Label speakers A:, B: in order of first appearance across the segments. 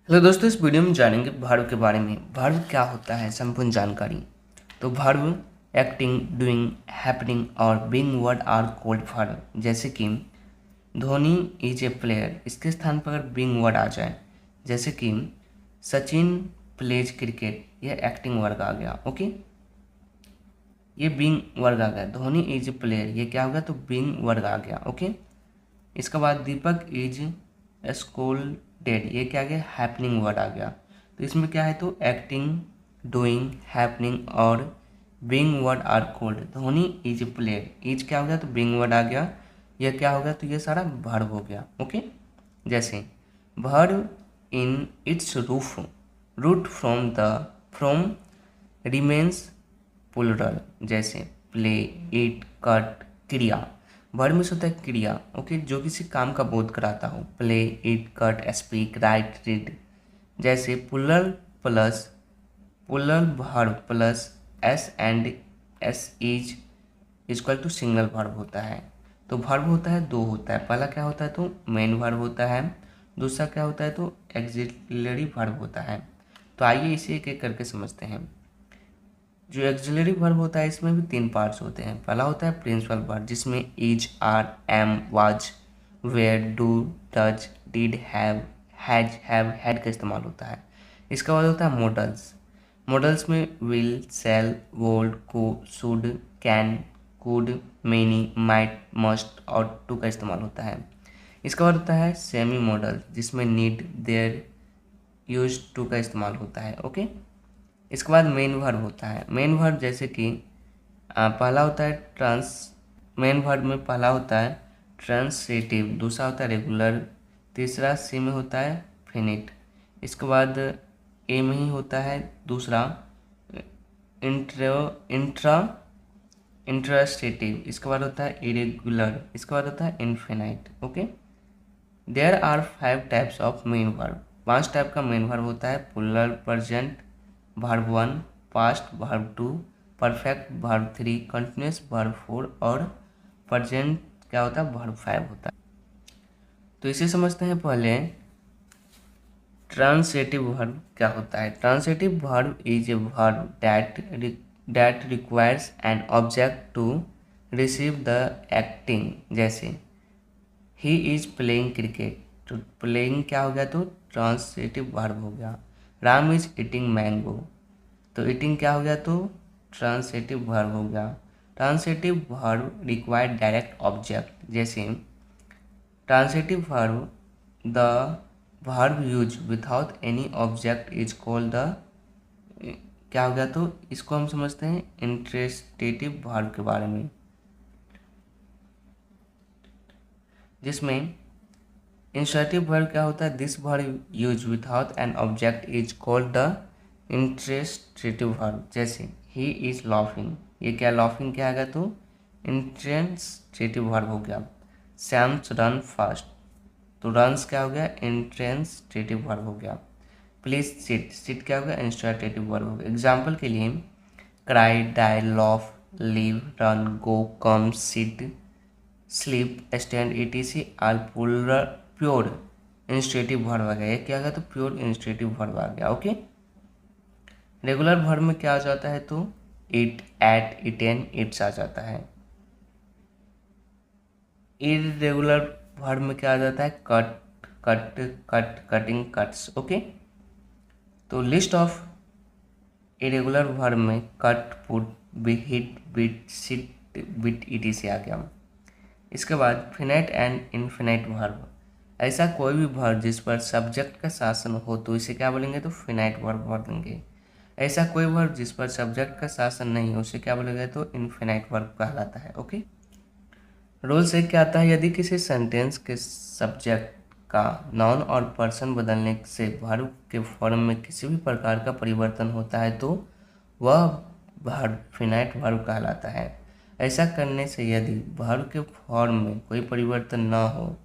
A: Hello दोस्तों, इस video में जानेंगे वर्ब के बारे में। वर्ब क्या होता है, संपूर्ण जानकारी। तो वर्ब एक्टिंग, डूइंग, हैपनिंग और being word are called verb. जैसे कि धोनी इज ए प्लेयर, इसके स्थान पर अगर बीइंग वर्ड आ जाए, जैसे कि सचिन प्लेज क्रिकेट, यह एक्टिंग वर्ग आ गया। ओके, ये बीइंग वर्ग आ गया। धोनी इज ए प्लेयर, ये क्या हो गया, तो बीइंग वर्ग आ गया। ओके, इसके बाद दीपक इज स्कोल्डेड, ये क्या आ गया, हैपनिंग वर्ड आ गया। तो इसमें क्या है, तो एक्टिंग, डूइंग, हैपनिंग और being word are called. Dhoni is a player, is क्या हो गया, तो बीइंग वर्ड आ गया। यह क्या हो गया, तो ये सारा वर्ब हो गया। ओके, जैसे verb in its roof root from remains plural, जैसे प्ले, ईट, कट, क्रिया। वर्ब में से होता है क्रिया, ओके, जो किसी काम का बोध कराता हो। Play, eat, cut, speak, write, read. जैसे plural verb plus S and S is equal to single verb होता है। तो वर्ब होता है दो होता है, पहला क्या होता है, तो मेन वर्ब होता है, दूसरा क्या होता है, तो एक्सिलरी वर्ब होता है। तो आइए इसे एक एक करके समझते हैं। जो एक्सिलरी वर्ब होता है, इसमें भी तीन पार्ट्स होते हैं। पहला होता है प्रिंसिपल वर्ब, जिसमें is, are, am, was, were, do, does, did, have, had का इस्तेमाल होता है। इसका बाद होता है मॉडल्स। मॉडल्स में विल, शैल, वोल्ड, को, should, can, could, many, might, must और टू का इस्तेमाल होता है। इसका बाद होता है सेमी मॉडल, जिसमें नीड, देयर, यूज, टू का इस्तेमाल होता है। ओके, इसके बाद मेन वर्ब होता है। मेन वर्ब जैसे कि पहला होता है मेन वर्ब में पहला होता है ट्रांसिटिव, दूसरा होता है रेगुलर, तीसरा सी में होता है फिनिट। इसके बाद ए में ही होता है दूसरा इंट्रा इंट्रास्टेटिव। इसके बाद होता है इरेगुलर, इसके बाद होता है infinite. Okay, there are 5 types of main verb. 5 type का मेन वर्ब होता है। Plural, present, verb 1, past, verb 2, perfect, verb 3, continuous, verb 4 और प्रेजेंट क्या होता है, वर्ब 5 होता है। तो इसे समझते हैं पहले। ट्रांसिटिव वर्ब क्या होता है। Transitive verb is a verb that requires an object to receive the acting. जैसे ही इज प्लेइंग क्रिकेट, तो प्लेइंग क्या हो गया, तो ट्रांसिटिव वर्ब हो गया। राम इज ईटिंग मैंगो, तो ईटिंग क्या हो गया, तो ट्रांसिटिव वर्ब हो गया। Transitive verb require direct object. जैसे transitive verb, the verb use without any object is called the, क्या हो गया, तो इसको हम समझते हैं इंट्रेस्टेटिव वर्ब के बारे में, जिसमें इंसर्टिव वर्ब क्या होता है, this verb use without an object is called the intransitive verb. जैसे ही इज लाफिंग, ये क्या लाफिंग क्या आ गया, तो इंट्रेंसेटिव वर्ब हो गया। सैम्स रन फास्ट, तो रन्स क्या हो गया, इंट्रेंसेटिव वर्ब हो गया। प्लीज सिट, सिट क्या हो गया, इंस्ट्रेटिव वर्ब हो गया। एग्जाम्पल के लिए cry, die, laugh, live, run, go, come, sit, sleep, stand, etc are pure intransitive verb आ गया। ये क्या आ गया, तो प्योर इंस्ट्रेटिव वर्ब आ गया। ओके, रेगुलर वर्ब में क्या आ जाता है, तो इट, एट, इटेन, इट्स आ जाता है। इरेगुलर वर्ब में क्या आ जाता है, कटिंग, कट्स। ओके, तो लिस्ट ऑफ इरेगुलर वर्ब में cut, put, be, hit, beat, sit, bit, etc आ गया। इसके बाद फिनाइट एंड इनफिनाइट वर्ब। ऐसा कोई भी वर्ब जिस पर सब्जेक्ट का शासन हो तो इसे क्या बोलेंगे, तो फिनाइट वर्ब बोलेंगे। ऐसा कोई वर्ब जिस पर सब्जेक्ट का शासन नहीं हो उसे क्या बोलेंगे, तो इनफिनाइट वर्ब कहलाता है। ओके, रूल से क्या आता है, यदि किसी सेंटेंस के सब्जेक्ट का नाउन और पर्सन बदलने से वर्ब के फॉर्म में किसी भी प्रकार का परिवर्तन होता है तो वह वर्ब फिनाइट वर्ब कहलाता है। ऐसा करने से यदि वर्ब के फॉर्म में कोई परिवर्तन न हो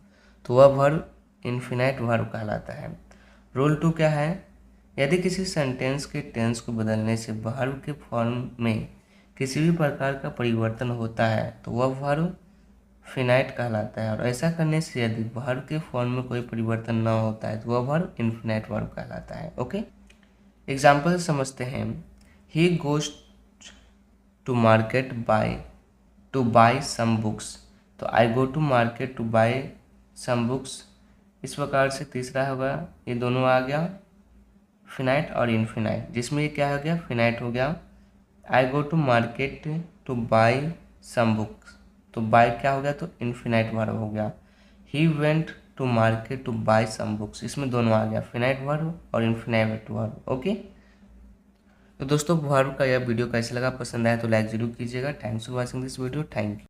A: तो वह वर्ब इनफिनाइट वर्ब कहलाता है। रूल 2 क्या है, यदि किसी सेंटेंस के टेंस को बदलने से वर्ब के फॉर्म में किसी भी प्रकार का परिवर्तन होता है तो वह वर्ब फिनाइट कहलाता है। और ऐसा करने से यदि वर्ब के फॉर्म में कोई परिवर्तन न होता है तो वह वर्ब इन्फिनाइट वर्ब कहलाता है। ओके, एग्जाम्पल समझते हैं। He goes to market to buy some books. तो I go to market to buy some books. इस प्रकार से तीसरा होगा, ये दोनों आ गया फिनाइट और इनफिनाइट, जिसमें ये क्या हो गया, फिनाइट हो गया। I go to market to buy some books, तो बाय क्या हो गया, तो इनफिनाइट वर्ब हो गया। He went to market to buy some books, इसमें दोनों आ गया, फिनाइट वर्ब और इनफिनाइट वर्ब। ओके, तो दोस्तों वर्ब का यह वीडियो कैसे लगा, पसंद आया तो लाइक जरूर कीजिएगा। Thanks for watching this video, thank you.